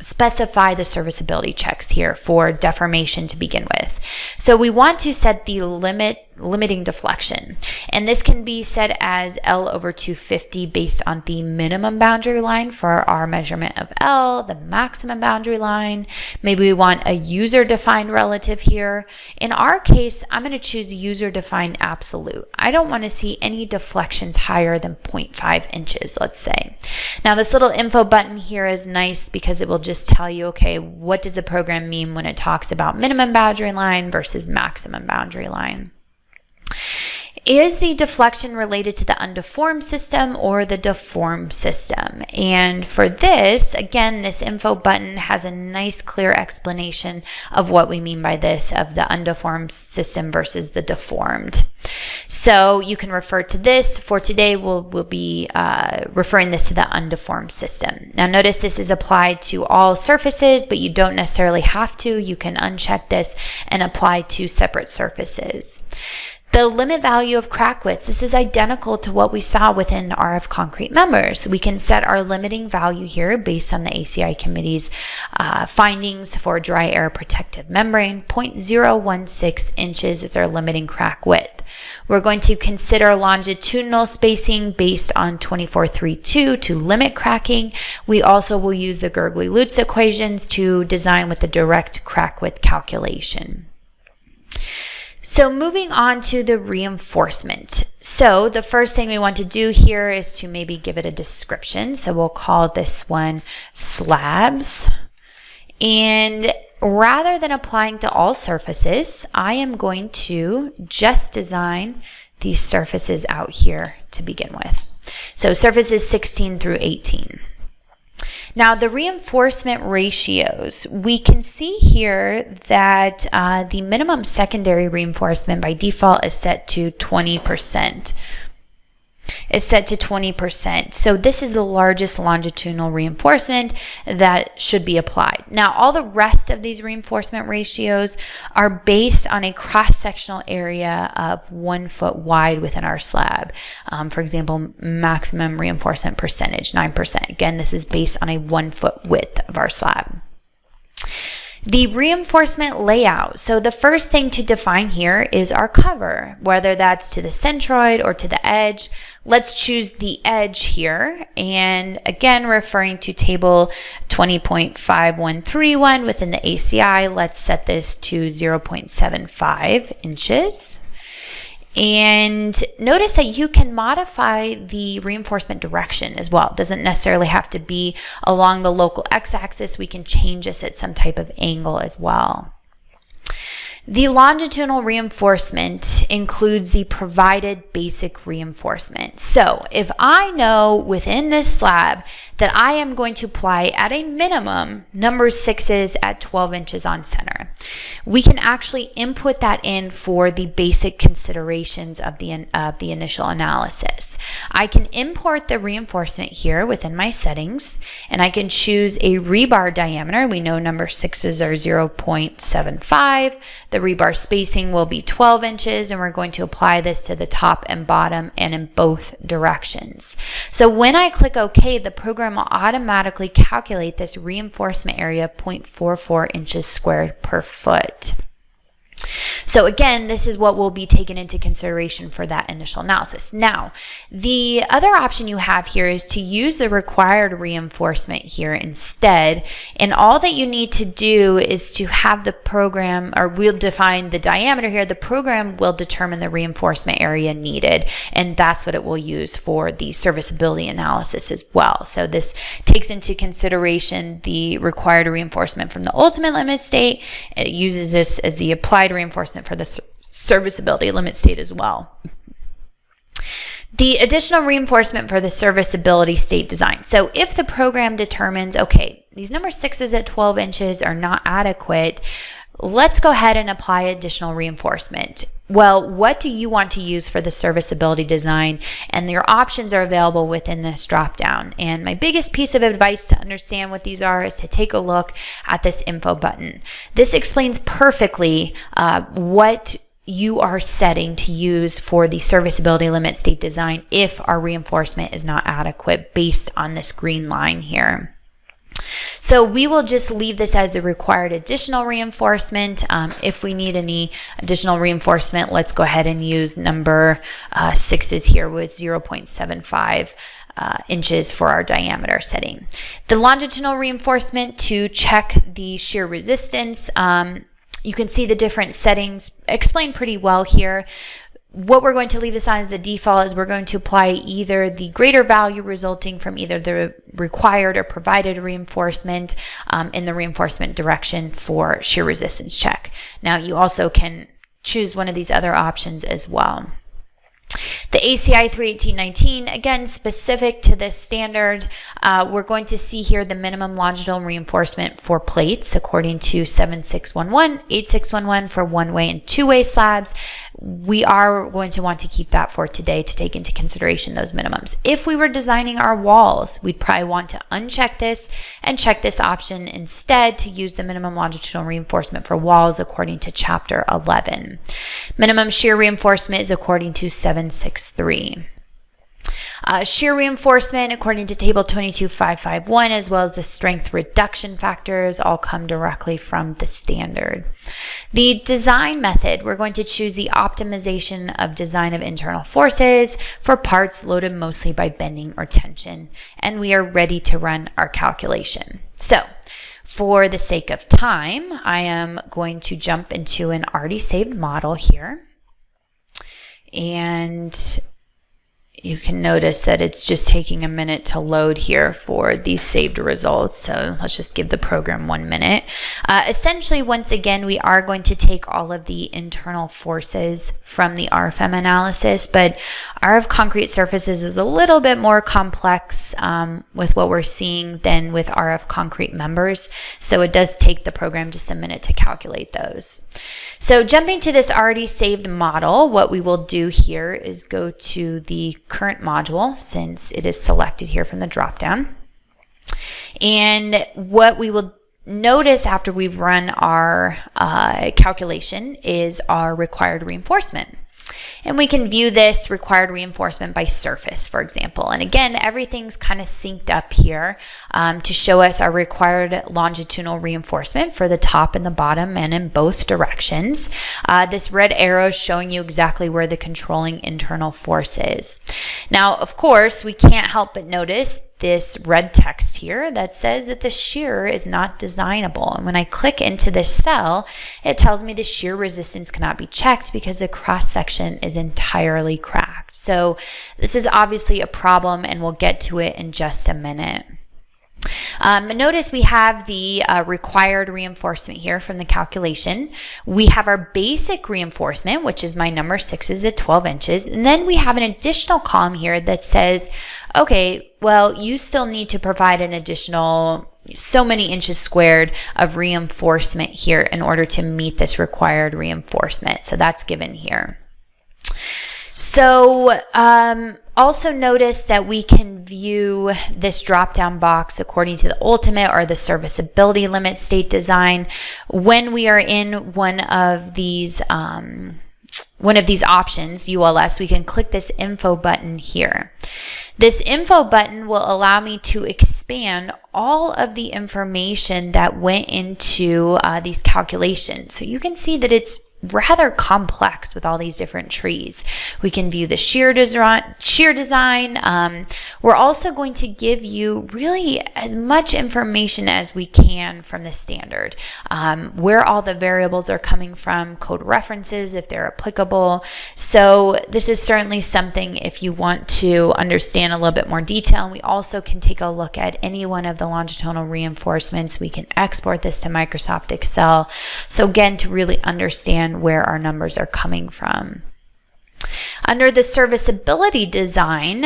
specify the serviceability checks here for deformation to begin with. So we want to set the limiting deflection, and this can be set as L over 250 based on the minimum boundary line for our measurement of L, the maximum boundary line. Maybe we want a user-defined relative here. In our case, I'm going to choose user-defined absolute. I don't want to see any deflections higher than 0.5 inches, let's say. Now this little info button here is nice because it will just tell you, okay, what does the program mean when it talks about minimum boundary line versus maximum boundary line? Is the deflection related to the undeformed system or the deformed system? And for this, again, this info button has a nice clear explanation of what we mean by this, of the undeformed system versus the deformed. So you can refer to this. For today, we'll be referring this to the undeformed system. Now notice this is applied to all surfaces, but you don't necessarily have to. You can uncheck this and apply to separate surfaces. The limit value of crack widths, this is identical to what we saw within RF concrete members. We can set our limiting value here based on the ACI committee's findings for dry air protective membrane. 0.016 inches is our limiting crack width. We're going to consider longitudinal spacing based on 2432 to limit cracking. We also will use the Gurgley-Lutz equations to design with the direct crack width calculation. So moving on to the reinforcement. So the first thing we want to do here is to maybe give it a description. So we'll call this one slabs. And rather than applying to all surfaces, I am going to just design these surfaces out here to begin with. So surfaces 16 through 18. Now, the reinforcement ratios, we can see here that the minimum secondary reinforcement by default is set to 20%. So this is the largest longitudinal reinforcement that should be applied. Now, all the rest of these reinforcement ratios are based on a cross-sectional area of 1 foot wide within our slab. For example, maximum reinforcement percentage, 9%. Again, this is based on a 1 foot width of our slab. The reinforcement layout. So the first thing to define here is our cover, whether that's to the centroid or to the edge. Let's choose the edge here. And again, referring to table 20.5131 within the ACI, let's set this to 0.75 inches. And notice that you can modify the reinforcement direction as well. It doesn't necessarily have to be along the local x-axis. We can change this at some type of angle as well. The longitudinal reinforcement includes the provided basic reinforcement. So if I know within this slab that I am going to apply at a minimum number 6s at 12 inches on center, we can actually input that in for the basic considerations of the initial analysis. I can import the reinforcement here within my settings, and I can choose a rebar diameter. We know number 6s are 0.75. The rebar spacing will be 12 inches, and we're going to apply this to the top and bottom and in both directions. So when I click OK, the program will automatically calculate this reinforcement area 0.44 inches squared per foot. So again, this is what will be taken into consideration for that initial analysis. Now, the other option you have here is to use the required reinforcement here instead. And all that you need to do is to have the program, or we'll define the diameter here, the program will determine the reinforcement area needed. And that's what it will use for the serviceability analysis as well. So this takes into consideration the required reinforcement from the ultimate limit state. It uses this as the applied reinforcement for the serviceability limit state as well. The additional reinforcement for the serviceability state design. So if the program determines, okay, these number 6s at 12 inches are not adequate, let's go ahead and apply additional reinforcement. Well, what do you want to use for the serviceability design? And your options are available within this drop-down. And my biggest piece of advice to understand what these are is to take a look at this info button. This explains perfectly what you are setting to use for the serviceability limit state design if our reinforcement is not adequate based on this green line here. So we will just leave this as the required additional reinforcement. If we need any additional reinforcement, let's go ahead and use number 6s here with 0.75 inches for our diameter setting. The longitudinal reinforcement to check the shear resistance. You can see the different settings explained pretty well here. What we're going to leave this on as the default is we're going to apply either the greater value resulting from either the required or provided reinforcement in the reinforcement direction for shear resistance check. Now you also can choose one of these other options as well. The ACI 31819, again, specific to this standard, we're going to see here the minimum longitudinal reinforcement for plates according to 7611, 8611 for one-way and two-way slabs. We are going to want to keep that for today to take into consideration those minimums. If we were designing our walls, we'd probably want to uncheck this and check this option instead to use the minimum longitudinal reinforcement for walls according to Chapter 11. Minimum shear reinforcement is according to 763. Shear reinforcement according to table 22551 as well as the strength reduction factors all come directly from the standard. The design method, we're going to choose the optimization of design of internal forces for parts loaded mostly by bending or tension, and we are ready to run our calculation. So for the sake of time, I am going to jump into an already saved model here, and you can notice that it's just taking a minute to load here for these saved results. So let's just give the program 1 minute. Essentially, once again, we are going to take all of the internal forces from the RFEM analysis, but RF concrete surfaces is a little bit more complex with what we're seeing than with RF concrete members. So it does take the program just a minute to calculate those. So jumping to this already saved model, what we will do here is go to the current module, since it is selected here from the dropdown. And what we will notice after we've run our calculation is our required reinforcement. And we can view this required reinforcement by surface, for example. And again, everything's kind of synced up here to show us our required longitudinal reinforcement for the top and the bottom and in both directions. This red arrow is showing you exactly where the controlling internal force is. Now, of course, we can't help but notice this red text here that says that the shear is not designable. And when I click into this cell, it tells me the shear resistance cannot be checked because the cross section is entirely cracked. So this is obviously a problem, and we'll get to it in just a minute. Notice we have the required reinforcement here from the calculation. We have our basic reinforcement, which is my number 6 is at 12 inches. And then we have an additional column here that says, okay, well, you still need to provide an additional so many inches squared of reinforcement here in order to meet this required reinforcement. So that's given here. So also notice that we can view this drop-down box according to the ultimate or the serviceability limit state design when we are in one of these options, ULS. We can click this info button here. This info button will allow me to expand all of the information that went into these calculations. So you can see that it's rather complex with all these different trees. We can view the shear design. We're also going to give you really as much information as we can from the standard, where all the variables are coming from, code references if they're applicable. So this is certainly something if you want to understand a little bit more detail. And we also can take a look at any one of the longitudinal reinforcements. We can export this to Microsoft Excel. So again, to really understand where our numbers are coming from. Under the serviceability design,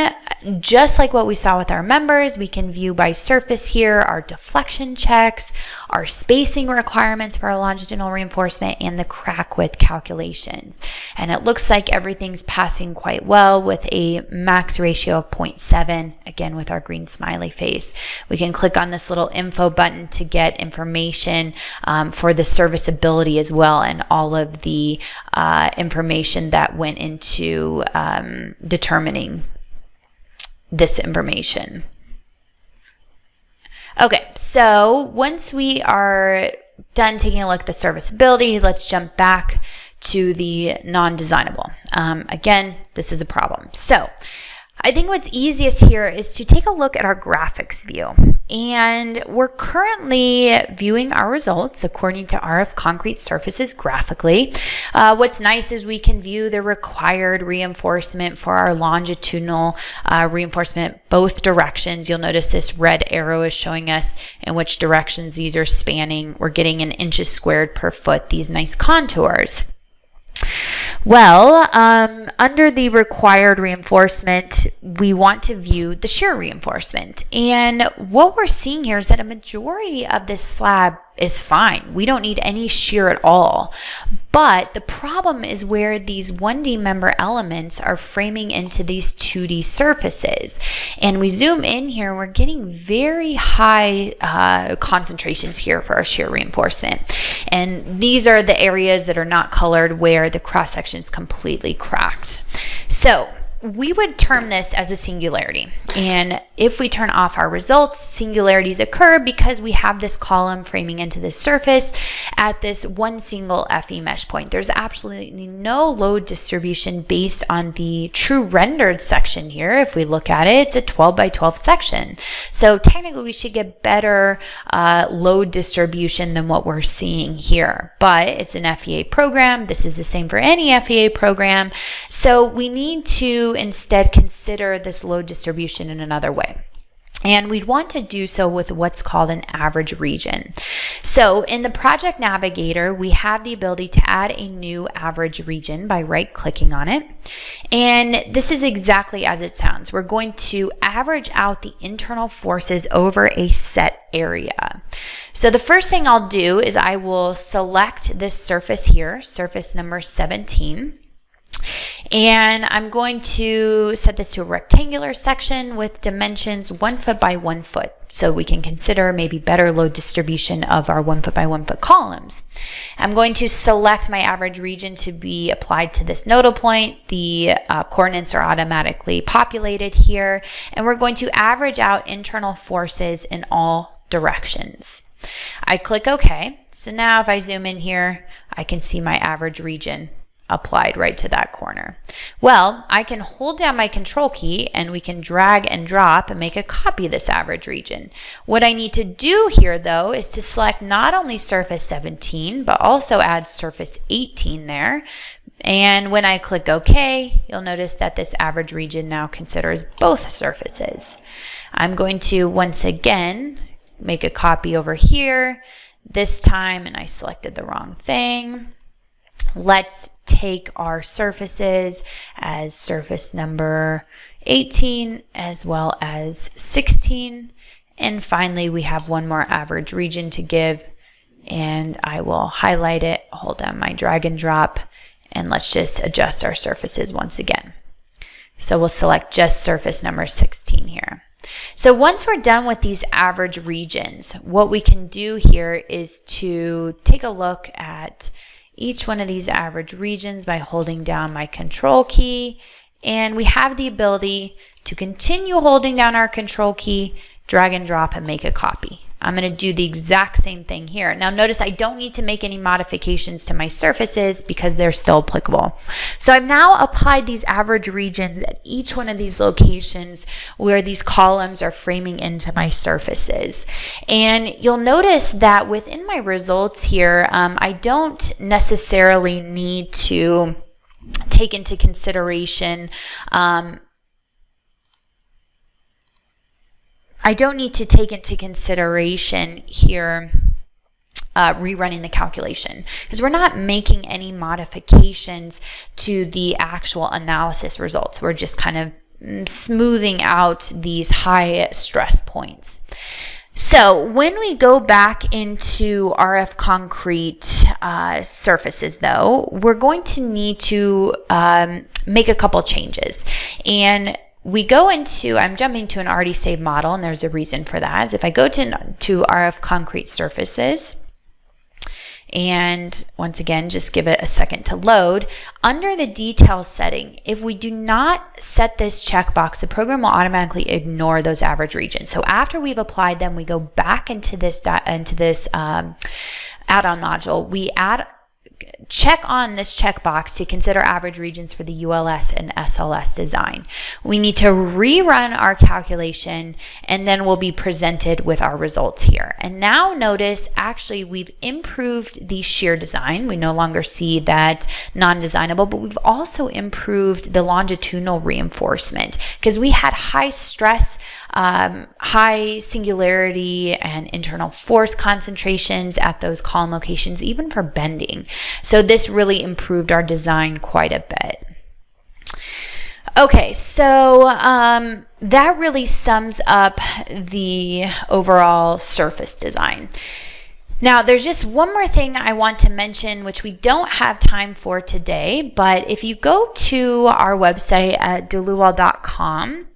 just like what we saw with our members, we can view by surface here our deflection checks, our spacing requirements for our longitudinal reinforcement, and the crack width calculations. And it looks like everything's passing quite well with a max ratio of 0.7, again with our green smiley face. We can click on this little info button to get information for the serviceability as well, and all of the information that went into determining this information. Okay, so once we are done taking a look at the serviceability, let's jump back to the non-designable. Again, this is a problem. So I think what's easiest here is to take a look at our graphics view. And we're currently viewing our results according to RF concrete surfaces graphically. What's nice is we can view the required reinforcement for our longitudinal reinforcement both directions. You'll notice this red arrow is showing us in which directions these are spanning. We're getting in inches squared per foot, these nice contours. Well, under the required reinforcement, we want to view the shear reinforcement. And what we're seeing here is that a majority of this slab is fine. We don't need any shear at all. But the problem is where these 1D member elements are framing into these 2D surfaces. And we zoom in here, we're getting very high concentrations here for our shear reinforcement. And these are the areas that are not colored where the cross section is completely cracked. So we would term this as a singularity. And if we turn off our results, singularities occur because we have this column framing into this surface at this one single FE mesh point. There's absolutely no load distribution based on the true rendered section here. If we look at it, it's a 12 by 12 section. So technically we should get better load distribution than what we're seeing here. But it's an FEA program. This is the same for any FEA program. So we need to to instead consider this load distribution in another way. And we'd want to do so with what's called an average region. So in the project navigator, we have the ability to add a new average region by right-clicking on it. And this is exactly as it sounds. We're going to average out the internal forces over a set area. So the first thing I'll do is I will select this surface here, surface number 17. And I'm going to set this to a rectangular section with dimensions 1 foot by 1 foot, so we can consider maybe better load distribution of our 1 foot by 1 foot columns. I'm going to select my average region to be applied to this nodal point. The coordinates are automatically populated here, and we're going to average out internal forces in all directions. I click OK. So now if I zoom in here, I can see my average region applied right to that corner. Well, I can hold down my control key and we can drag and drop and make a copy of this average region. What I need to do here though is to select not only surface 17 but also add surface 18 there. And when I click OK, you'll notice that this average region now considers both surfaces. I'm going to once again make a copy over here this time, and I selected the wrong thing. Let's take our surfaces as surface number 18 as well as 16. And finally, we have one more average region to give, and I will highlight it, hold down my drag and drop, and let's just adjust our surfaces once again. So we'll select just surface number 16 here. So once we're done with these average regions, what we can do here is to take a look at each one of these average regions by holding down my control key, and we have the ability to continue holding down our control key, drag and drop, and make a copy. I'm going to do the exact same thing here. Now notice I don't need to make any modifications to my surfaces because they're still applicable. So I've now applied these average regions at each one of these locations where these columns are framing into my surfaces. And you'll notice that within my results here, I don't necessarily need to take into consideration here rerunning the calculation, because we're not making any modifications to the actual analysis results. We're just kind of smoothing out these high stress points. So when we go back into RF concrete surfaces though, we're going to need to make a couple changes. And we go into, I'm jumping to an already saved model, and there's a reason for that. Is if I go to RF concrete surfaces, and once again, just give it a second to load, under the details setting, if we do not set this checkbox, the program will automatically ignore those average regions. So after we've applied them, we go back into this add-on module. We check on this checkbox to consider average regions for the ULS and SLS design. We need to rerun our calculation, and then we'll be presented with our results here. And now notice, actually, we've improved the shear design. We no longer see that non-designable, but we've also improved the longitudinal reinforcement because we had high stress, high singularity and internal force concentrations at those column locations, even for bending. So this really improved our design quite a bit. Okay, so that really sums up the overall surface design. Now, there's just one more thing I want to mention, which we don't have time for today, but if you go to our website at duluwal.com,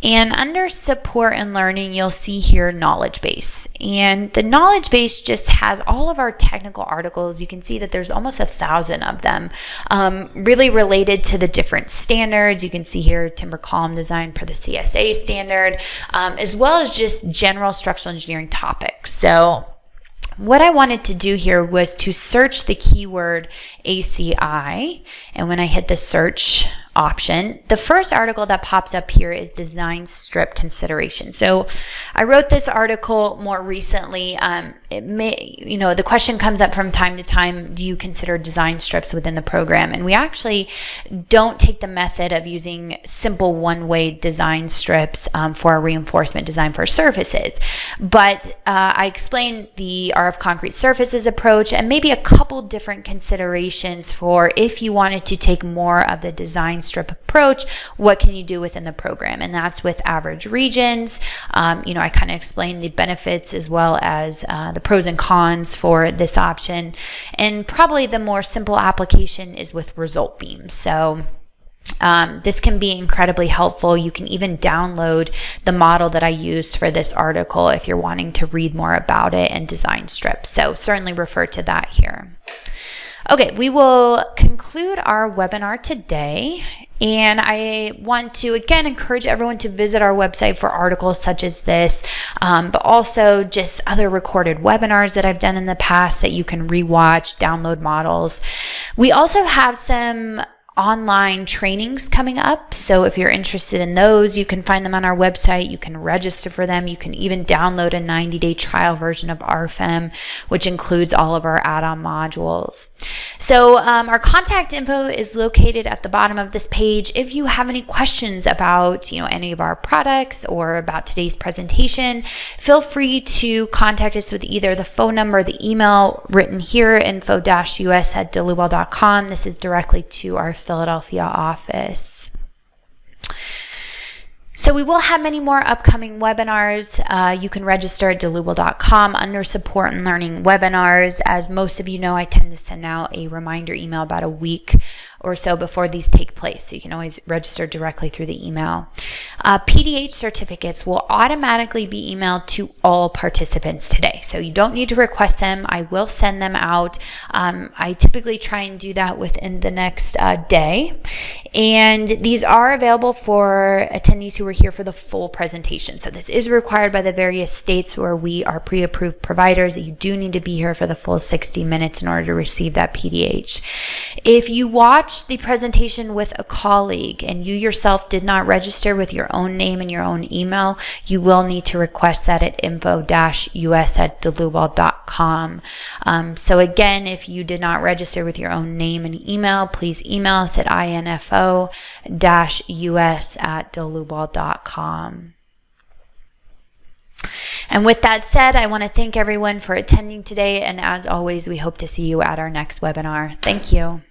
and under support and learning, you'll see here knowledge base. And the knowledge base just has all of our technical articles. You can see that there's almost 1,000 of them, really related to the different standards. You can see here timber column design per the CSA standard, as well as just general structural engineering topics. So what I wanted to do here was to search the keyword ACI, and when I hit the search option. The first article that pops up here is design strip consideration. So I wrote this article more recently. It may, the question comes up from time to time, do you consider design strips within the program? And we actually don't take the method of using simple one-way design strips for a reinforcement design for surfaces. But I explained the RF concrete surfaces approach and maybe a couple different considerations for if you wanted to take more of the design strip approach, what can you do within the program? And that's with average regions. I kind of explained the benefits as well as the pros and cons for this option. And probably the more simple application is with result beams. So this can be incredibly helpful. You can even download the model that I used for this article if you're wanting to read more about it and design strips. So certainly refer to that here. Okay, we will conclude our webinar today. And I want to, again, encourage everyone to visit our website for articles such as this, but also just other recorded webinars that I've done in the past that you can rewatch, download models. We also have some online trainings coming up. So if you're interested in those, you can find them on our website. You can register for them. You can even download a 90-day trial version of RFEM, which includes all of our add-on modules. So our contact info is located at the bottom of this page. If you have any questions about any of our products or about today's presentation, feel free to contact us with either the phone number or the email written here, info-us@dallewell.com. This is directly to our Philadelphia office. So we will have many more upcoming webinars. You can register at dallewell.com under support and learning webinars. As most of you know, I tend to send out a reminder email about a week or so before these take place. So you can always register directly through the email. PDH certificates will automatically be emailed to all participants today. So you don't need to request them. I will send them out. I typically try and do that within the next day. And these are available for attendees who were here for the full presentation. So this is required by the various states where we are pre-approved providers. You do need to be here for the full 60 minutes in order to receive that PDH. If you watch the presentation with a colleague and you yourself did not register with your own name and your own email, you will need to request that at info-us@dallewell.com. So again, if you did not register with your own name and email, please email us at info-us@dallewell.com. And with that said, I want to thank everyone for attending today. And as always, we hope to see you at our next webinar. Thank you.